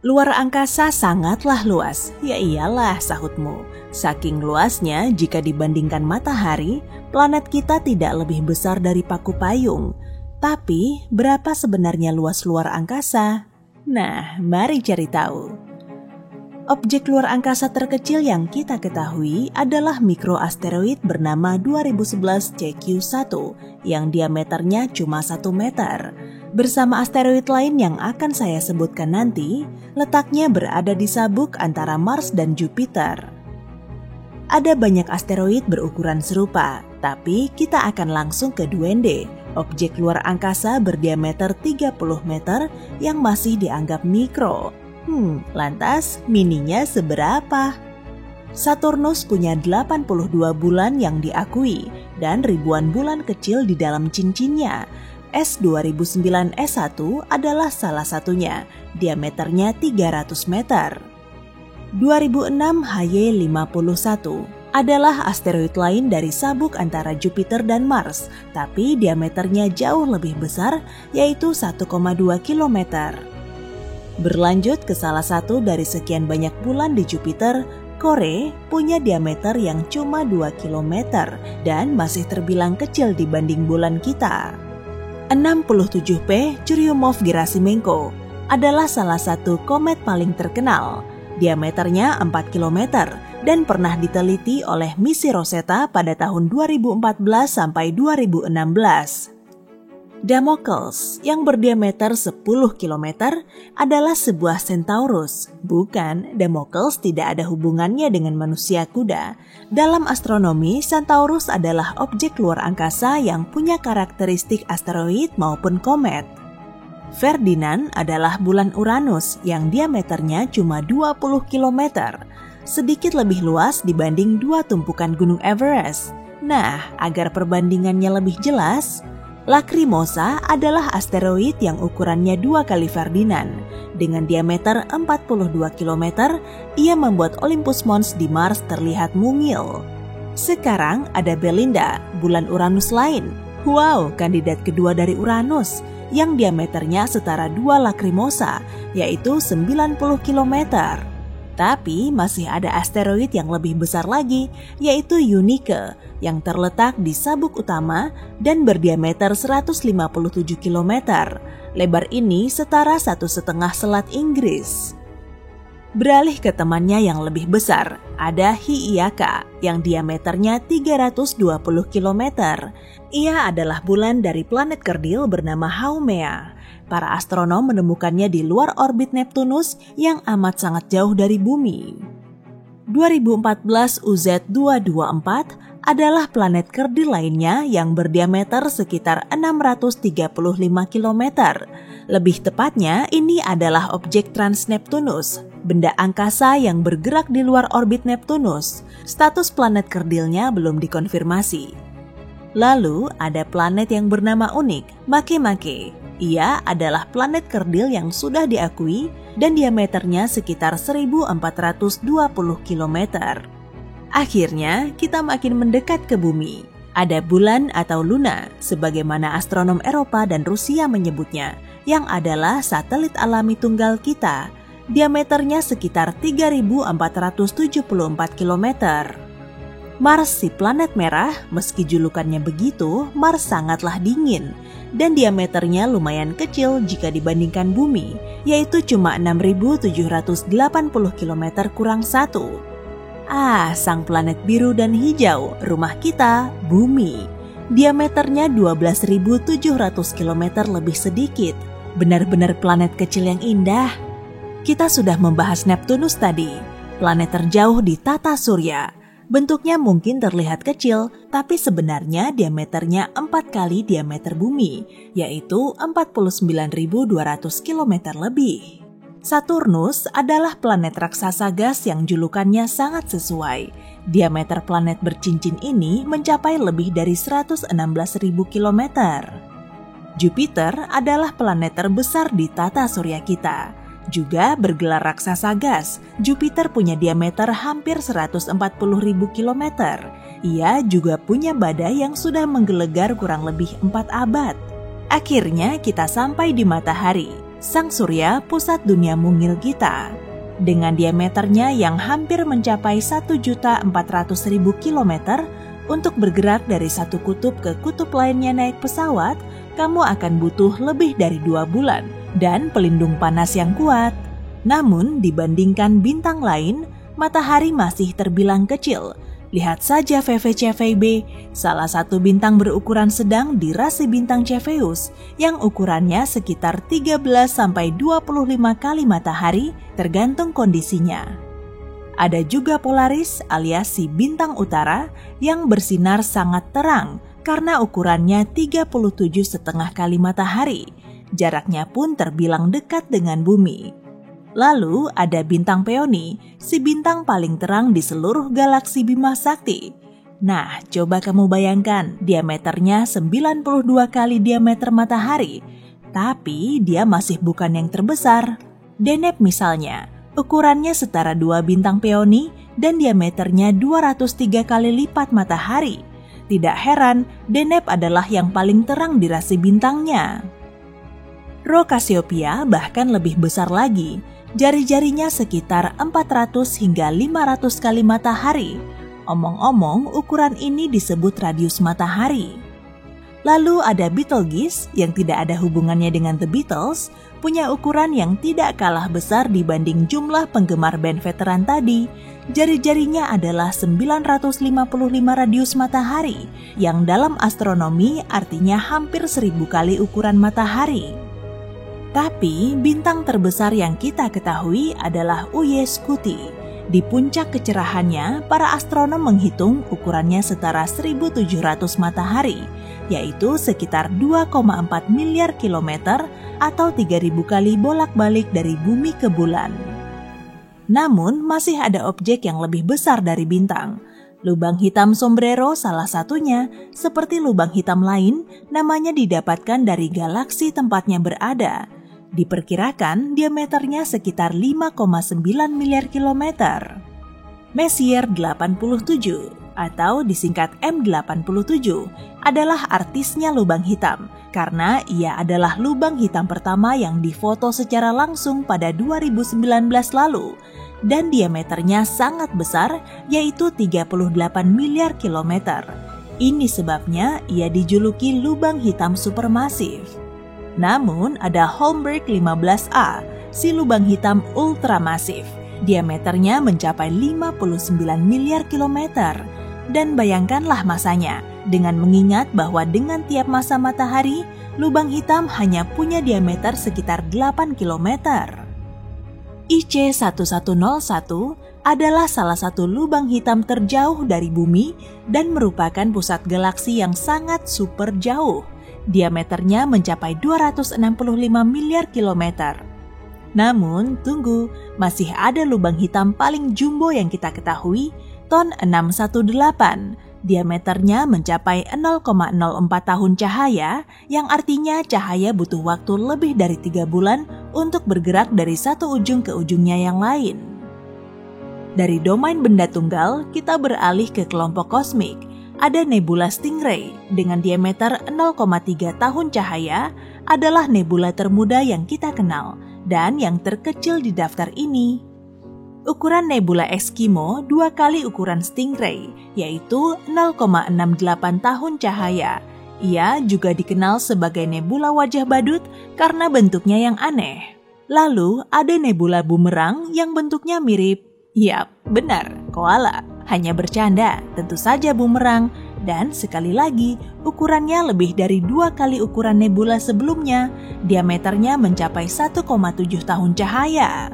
Luar angkasa sangatlah luas. Ya iyalah, sahutmu. Saking luasnya, jika dibandingkan matahari, planet kita tidak lebih besar dari paku payung. Tapi, berapa sebenarnya luas luar angkasa? Nah, mari cari tahu. Objek luar angkasa terkecil yang kita ketahui adalah mikroasteroid bernama 2011 CQ-1 yang diameternya cuma 1 meter. Bersama asteroid lain yang akan saya sebutkan nanti, letaknya berada di sabuk antara Mars dan Jupiter. Ada banyak asteroid berukuran serupa, tapi kita akan langsung ke Duende, objek luar angkasa berdiameter 30 meter yang masih dianggap mikro. Lantas mininya seberapa? Saturnus punya 82 bulan yang diakui dan ribuan bulan kecil di dalam cincinnya. S2009-S1 adalah salah satunya, diameternya 300 meter. 2006 HY51 adalah asteroid lain dari sabuk antara Jupiter dan Mars, tapi diameternya jauh lebih besar, yaitu 1,2 kilometer. Berlanjut ke salah satu dari sekian banyak bulan di Jupiter, Kore punya diameter yang cuma 2 km dan masih terbilang kecil dibanding bulan kita. 67P Churyumov-Gerasimenko adalah salah satu komet paling terkenal. Diameternya 4 km dan pernah diteliti oleh misi Rosetta pada tahun 2014 sampai 2016. Damocles yang berdiameter 10 km adalah sebuah Centaurus. Bukan, Damocles tidak ada hubungannya dengan manusia kuda. Dalam astronomi, Centaurus adalah objek luar angkasa yang punya karakteristik asteroid maupun komet. Ferdinand adalah bulan Uranus yang diameternya cuma 20 km, sedikit lebih luas dibanding dua tumpukan gunung Everest. Nah, agar perbandingannya lebih jelas, Lacrimosa adalah asteroid yang ukurannya 2 kali Ferdinand. Dengan diameter 42 km, ia membuat Olympus Mons di Mars terlihat mungil. Sekarang ada Belinda, bulan Uranus lain. Wow, kandidat kedua dari Uranus, yang diameternya setara 2 Lacrimosa, yaitu 90 km. Tapi masih ada asteroid yang lebih besar lagi, yaitu Eunike, yang terletak di sabuk utama dan berdiameter 157 km. Lebar ini setara 1,5 selat Inggris. Beralih ke temannya yang lebih besar, ada Hi'iaka yang diameternya 320 km. Ia adalah bulan dari planet kerdil bernama Haumea. Para astronom menemukannya di luar orbit Neptunus yang amat sangat jauh dari bumi. 2014 UZ224 adalah planet kerdil lainnya yang berdiameter sekitar 635 km. Lebih tepatnya, ini adalah objek trans-Neptunus, benda angkasa yang bergerak di luar orbit Neptunus. Status planet kerdilnya belum dikonfirmasi. Lalu, ada planet yang bernama unik, Makemake. Ia adalah planet kerdil yang sudah diakui dan diameternya sekitar 1420 km. Akhirnya, kita makin mendekat ke bumi. Ada bulan atau Luna, sebagaimana astronom Eropa dan Rusia menyebutnya, yang adalah satelit alami tunggal kita. Diameternya sekitar 3474 km. Mars, si planet merah, meski julukannya begitu, Mars sangatlah dingin dan diameternya lumayan kecil jika dibandingkan bumi, yaitu cuma 6.780 km kurang 1. Sang planet biru dan hijau, rumah kita, bumi. Diameternya 12.700 km lebih sedikit. Benar-benar planet kecil yang indah. Kita sudah membahas Neptunus tadi, planet terjauh di tata surya. Bentuknya mungkin terlihat kecil, tapi sebenarnya diameternya 4 kali diameter bumi, yaitu 49.200 km lebih. Saturnus adalah planet raksasa gas yang julukannya sangat sesuai. Diameter planet bercincin ini mencapai lebih dari 116.000 km. Jupiter adalah planet terbesar di tata surya kita. Juga bergelar raksasa gas, Jupiter punya diameter hampir 140.000 km. Ia juga punya badai yang sudah menggelegar kurang lebih 4 abad. Akhirnya kita sampai di matahari. Sang Surya pusat dunia mungil kita. Dengan diameternya yang hampir mencapai 1.400.000 kilometer, untuk bergerak dari satu kutub ke kutub lainnya naik pesawat, kamu akan butuh lebih dari 2 bulan dan pelindung panas yang kuat. Namun dibandingkan bintang lain, matahari masih terbilang kecil. Lihat saja VVC b, salah satu bintang berukuran sedang di rasi bintang Cepheus yang ukurannya sekitar 13-25 kali matahari tergantung kondisinya. Ada juga Polaris alias si bintang utara yang bersinar sangat terang karena ukurannya 37,5 kali matahari. Jaraknya pun terbilang dekat dengan bumi. Lalu ada bintang Peony, si bintang paling terang di seluruh galaksi Bima Sakti. Nah, coba kamu bayangkan diameternya 92 kali diameter matahari. Tapi dia masih bukan yang terbesar. Deneb misalnya, ukurannya setara 2 bintang Peony dan diameternya 203 kali lipat matahari. Tidak heran, Deneb adalah yang paling terang di rasi bintangnya. Rho Cassiopeia bahkan lebih besar lagi. Jari-jarinya sekitar 400 hingga 500 kali matahari. Omong-omong, ukuran ini disebut radius matahari. Lalu ada Betelgeuse yang tidak ada hubungannya dengan The Beatles, punya ukuran yang tidak kalah besar dibanding jumlah penggemar band veteran tadi. Jari-jarinya adalah 955 radius matahari, yang dalam astronomi artinya hampir 1000 kali ukuran matahari. Tapi bintang terbesar yang kita ketahui adalah Uye Scuti. Di puncak kecerahannya, para astronom menghitung ukurannya setara 1.700 matahari, yaitu sekitar 2,4 miliar kilometer atau 3.000 kali bolak-balik dari bumi ke bulan. Namun, masih ada objek yang lebih besar dari bintang. Lubang hitam Sombrero salah satunya, seperti lubang hitam lain, namanya didapatkan dari galaksi tempatnya berada. Diperkirakan diameternya sekitar 5,9 miliar kilometer. Messier 87 atau disingkat M87 adalah artisnya lubang hitam karena ia adalah lubang hitam pertama yang difoto secara langsung pada 2019 lalu dan diameternya sangat besar yaitu 38 miliar kilometer. Ini sebabnya ia dijuluki lubang hitam supermasif. Namun ada Holmberg 15A, si lubang hitam ultramasif. Diameternya mencapai 59 miliar kilometer. Dan bayangkanlah masanya, dengan mengingat bahwa dengan tiap masa matahari, lubang hitam hanya punya diameter sekitar 8 kilometer. IC1101 adalah salah satu lubang hitam terjauh dari bumi dan merupakan pusat galaksi yang sangat super jauh. Diameternya mencapai 265 miliar kilometer. Namun, tunggu, masih ada lubang hitam paling jumbo yang kita ketahui, TON 618. Diameternya mencapai 0,04 tahun cahaya, yang artinya cahaya butuh waktu lebih dari 3 bulan untuk bergerak dari satu ujung ke ujungnya yang lain. Dari domain benda tunggal, kita beralih ke kelompok kosmik. Ada nebula Stingray dengan diameter 0,3 tahun cahaya adalah nebula termuda yang kita kenal dan yang terkecil di daftar ini. Ukuran nebula Eskimo 2 kali ukuran Stingray, yaitu 0,68 tahun cahaya. Ia juga dikenal sebagai nebula wajah badut karena bentuknya yang aneh. Lalu ada nebula Bumerang yang bentuknya mirip, yap, benar, koala. Hanya bercanda, tentu saja bumerang, dan sekali lagi ukurannya lebih dari 2 kali ukuran nebula sebelumnya, diameternya mencapai 1,7 tahun cahaya.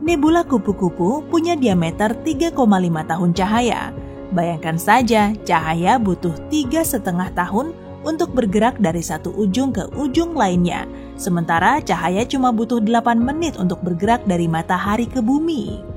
Nebula kupu-kupu punya diameter 3,5 tahun cahaya. Bayangkan saja, cahaya butuh 3,5 tahun untuk bergerak dari satu ujung ke ujung lainnya, sementara cahaya cuma butuh 8 menit untuk bergerak dari matahari ke bumi.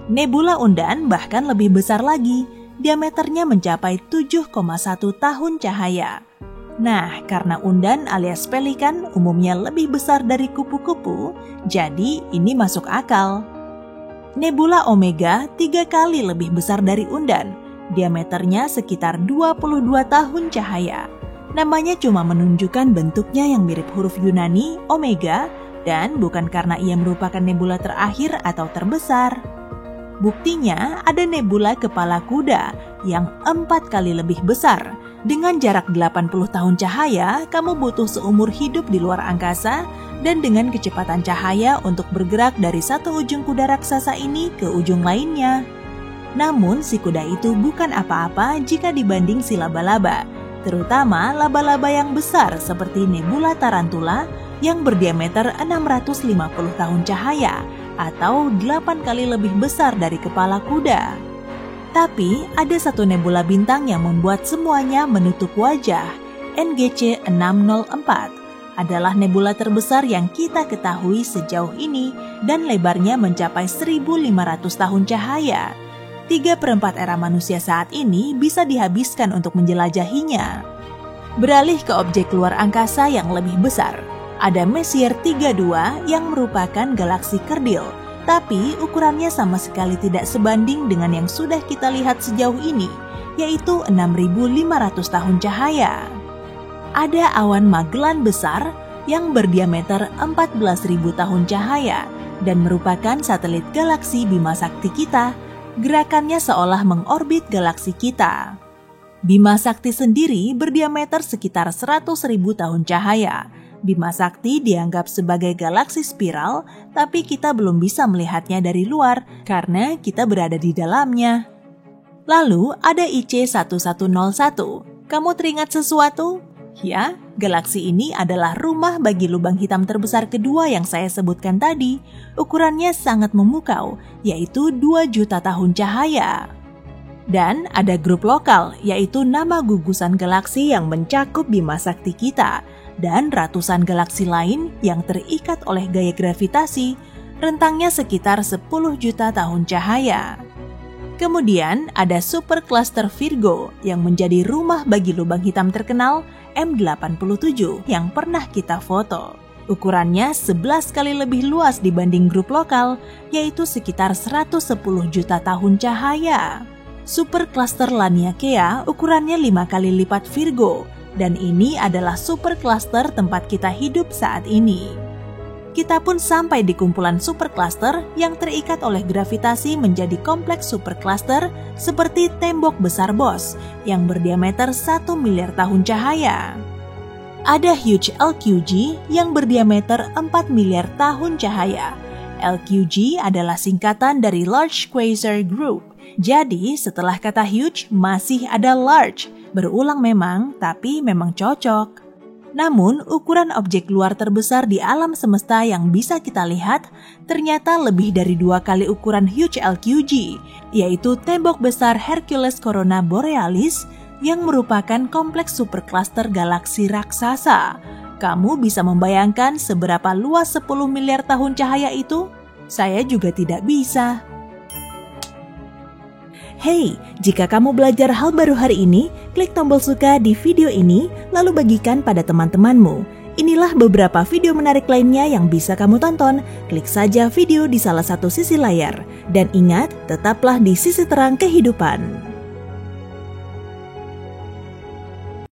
Nebula Undan bahkan lebih besar lagi, diameternya mencapai 7,1 tahun cahaya. Nah, karena Undan alias pelikan umumnya lebih besar dari kupu-kupu, jadi ini masuk akal. Nebula Omega 3 kali lebih besar dari Undan, diameternya sekitar 22 tahun cahaya. Namanya cuma menunjukkan bentuknya yang mirip huruf Yunani, Omega, dan bukan karena ia merupakan nebula terakhir atau terbesar. Buktinya, ada nebula kepala kuda yang 4 kali lebih besar. Dengan jarak 80 tahun cahaya, kamu butuh seumur hidup di luar angkasa dan dengan kecepatan cahaya untuk bergerak dari satu ujung kuda raksasa ini ke ujung lainnya. Namun, si kuda itu bukan apa-apa jika dibanding si laba-laba, terutama laba-laba yang besar seperti nebula Tarantula yang berdiameter 650 tahun cahaya atau 8 kali lebih besar dari kepala kuda. Tapi ada satu nebula bintang yang membuat semuanya menutup wajah. NGC 604 adalah nebula terbesar yang kita ketahui sejauh ini dan lebarnya mencapai 1.500 tahun cahaya. 3/4 era manusia saat ini bisa dihabiskan untuk menjelajahinya. Beralih ke objek luar angkasa yang lebih besar, ada Messier 32 yang merupakan galaksi kerdil, tapi ukurannya sama sekali tidak sebanding dengan yang sudah kita lihat sejauh ini, yaitu 6.500 tahun cahaya. Ada awan Magellan besar yang berdiameter 14.000 tahun cahaya dan merupakan satelit galaksi Bima Sakti kita. Gerakannya seolah mengorbit galaksi kita. Bima Sakti sendiri berdiameter sekitar 100.000 tahun cahaya. Bima Sakti dianggap sebagai galaksi spiral, tapi kita belum bisa melihatnya dari luar karena kita berada di dalamnya. Lalu ada IC 1101. Kamu teringat sesuatu? Ya, galaksi ini adalah rumah bagi lubang hitam terbesar kedua yang saya sebutkan tadi. Ukurannya sangat memukau, yaitu 2 juta tahun cahaya. Dan ada grup lokal, yaitu nama gugusan galaksi yang mencakup Bima Sakti kita, dan ratusan galaksi lain yang terikat oleh gaya gravitasi, rentangnya sekitar 10 juta tahun cahaya. Kemudian ada supercluster Virgo yang menjadi rumah bagi lubang hitam terkenal M87 yang pernah kita foto. Ukurannya 11 kali lebih luas dibanding grup lokal, yaitu sekitar 110 juta tahun cahaya. Supercluster Laniakea ukurannya 5 kali lipat Virgo, dan ini adalah supercluster tempat kita hidup saat ini. Kita pun sampai di kumpulan supercluster yang terikat oleh gravitasi menjadi kompleks supercluster seperti tembok besar Bose yang berdiameter 1 miliar tahun cahaya. Ada huge LQG yang berdiameter 4 miliar tahun cahaya. LQG adalah singkatan dari Large Quasar Group. Jadi setelah kata huge masih ada large. Berulang memang, tapi memang cocok. Namun, ukuran objek luar terbesar di alam semesta yang bisa kita lihat ternyata lebih dari 2 kali ukuran huge LQG, yaitu tembok besar Hercules Corona Borealis yang merupakan kompleks supercluster galaksi raksasa. Kamu bisa membayangkan seberapa luas 10 miliar tahun cahaya itu? Saya juga tidak bisa. Hey, jika kamu belajar hal baru hari ini, klik tombol suka di video ini, lalu bagikan pada teman-temanmu. Inilah beberapa video menarik lainnya yang bisa kamu tonton. Klik saja video di salah satu sisi layar. Dan ingat, tetaplah di sisi terang kehidupan.